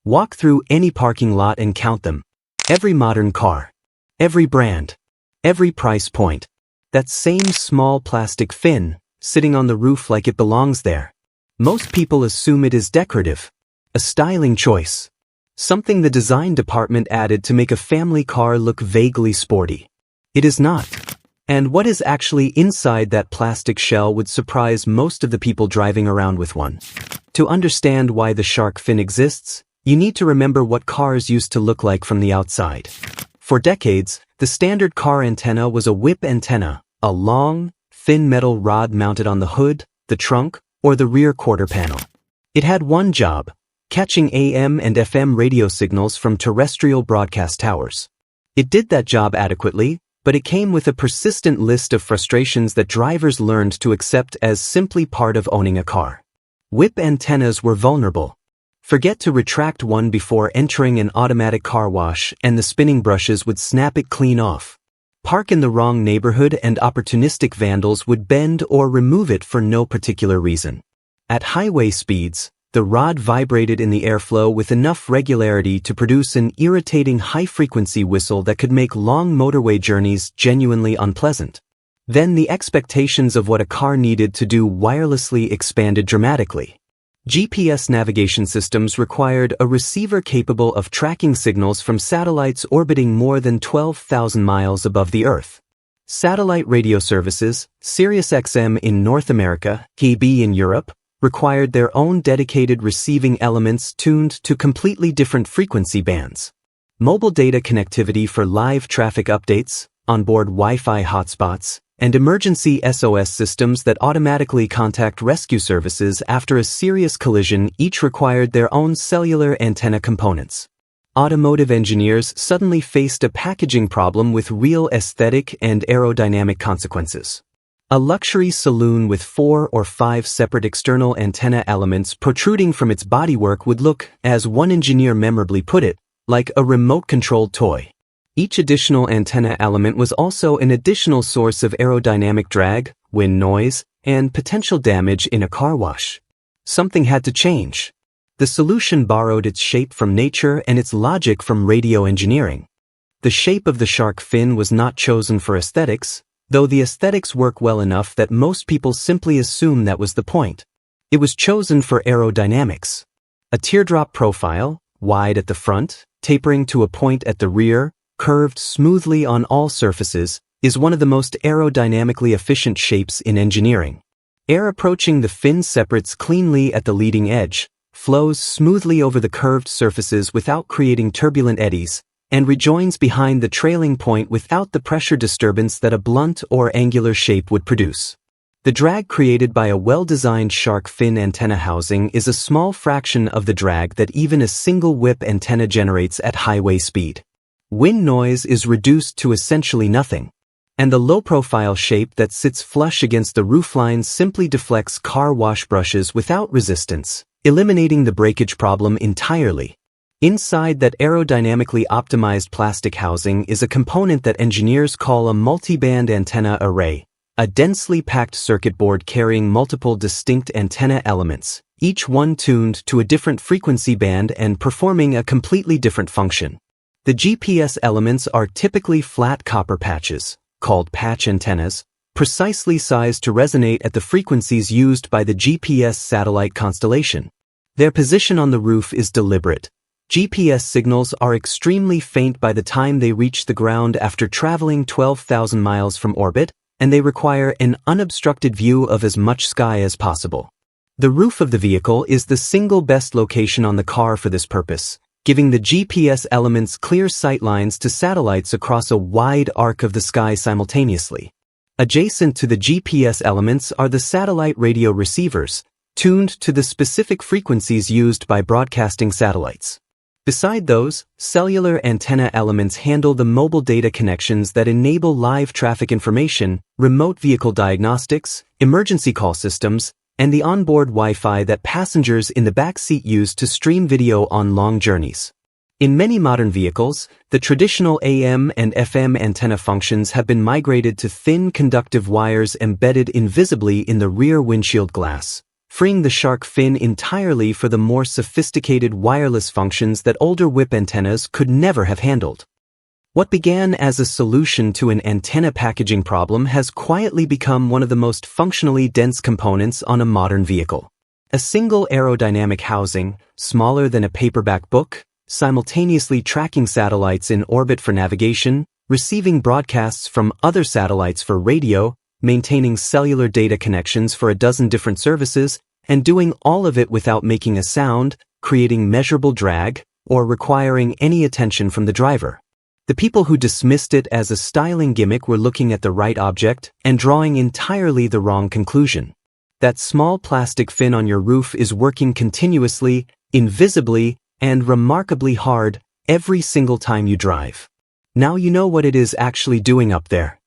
Walk through any parking lot and count them. Every modern car. Every brand. Every price point. That same small plastic fin, sitting on the roof like it belongs there. Most people assume it is decorative. A styling choice. Something the design department added to make a family car look vaguely sporty. It is not. And what is actually inside that plastic shell would surprise most of the people driving around with one. To understand why the shark fin exists, you need to remember what cars used to look like from the outside. For decades, the standard car antenna was a whip antenna, a long, thin metal rod mounted on the hood, the trunk, or the rear quarter panel. It had one job: catching AM and FM radio signals from terrestrial broadcast towers. It did that job adequately, but it came with a persistent list of frustrations that drivers learned to accept as simply part of owning a car. Whip antennas were vulnerable. Forget to retract one before entering an automatic car wash and the spinning brushes would snap it clean off. Park in the wrong neighborhood and opportunistic vandals would bend or remove it for no particular reason. At highway speeds, the rod vibrated in the airflow with enough regularity to produce an irritating high-frequency whistle that could make long motorway journeys genuinely unpleasant. Then the expectations of what a car needed to do wirelessly expanded dramatically. GPS navigation systems required a receiver capable of tracking signals from satellites orbiting more than 12,000 miles above the Earth. Satellite radio services, SiriusXM in North America, KB in Europe, required their own dedicated receiving elements tuned to completely different frequency bands. Mobile data connectivity for live traffic updates, onboard Wi-Fi hotspots, and emergency SOS systems that automatically contact rescue services after a serious collision each required their own cellular antenna components. Automotive engineers suddenly faced a packaging problem with real aesthetic and aerodynamic consequences. A luxury saloon with 4 or 5 separate external antenna elements protruding from its bodywork would look, as one engineer memorably put it, like a remote-controlled toy. Each additional antenna element was also an additional source of aerodynamic drag, wind noise, and potential damage in a car wash. Something had to change. The solution borrowed its shape from nature and its logic from radio engineering. The shape of the shark fin was not chosen for aesthetics, though the aesthetics work well enough that most people simply assume that was the point. It was chosen for aerodynamics. A teardrop profile, wide at the front, tapering to a point at the rear, curved smoothly on all surfaces, is one of the most aerodynamically efficient shapes in engineering. Air approaching the fin separates cleanly at the leading edge, flows smoothly over the curved surfaces without creating turbulent eddies, and rejoins behind the trailing point without the pressure disturbance that a blunt or angular shape would produce. The drag created by a well-designed shark fin antenna housing is a small fraction of the drag that even a single whip antenna generates at highway speed. Wind noise is reduced to essentially nothing, and the low-profile shape that sits flush against the roofline simply deflects car wash brushes without resistance, eliminating the breakage problem entirely. Inside that aerodynamically optimized plastic housing is a component that engineers call a multiband antenna array, a densely packed circuit board carrying multiple distinct antenna elements, each one tuned to a different frequency band and performing a completely different function. The GPS elements are typically flat copper patches, called patch antennas, precisely sized to resonate at the frequencies used by the GPS satellite constellation. Their position on the roof is deliberate. GPS signals are extremely faint by the time they reach the ground after traveling 12,000 miles from orbit, and they require an unobstructed view of as much sky as possible. The roof of the vehicle is the single best location on the car for this purpose, giving the GPS elements clear sightlines to satellites across a wide arc of the sky simultaneously. Adjacent to the GPS elements are the satellite radio receivers, tuned to the specific frequencies used by broadcasting satellites. Beside those, cellular antenna elements handle the mobile data connections that enable live traffic information, remote vehicle diagnostics, emergency call systems, and the onboard Wi-Fi that passengers in the back seat use to stream video on long journeys. In many modern vehicles, the traditional AM and FM antenna functions have been migrated to thin conductive wires embedded invisibly in the rear windshield glass, freeing the shark fin entirely for the more sophisticated wireless functions that older whip antennas could never have handled. What began as a solution to an antenna packaging problem has quietly become one of the most functionally dense components on a modern vehicle. A single aerodynamic housing, smaller than a paperback book, simultaneously tracking satellites in orbit for navigation, receiving broadcasts from other satellites for radio, maintaining cellular data connections for a dozen different services, and doing all of it without making a sound, creating measurable drag, or requiring any attention from the driver. The people who dismissed it as a styling gimmick were looking at the right object and drawing entirely the wrong conclusion. That small plastic fin on your roof is working continuously, invisibly, and remarkably hard every single time you drive. Now you know what it is actually doing up there.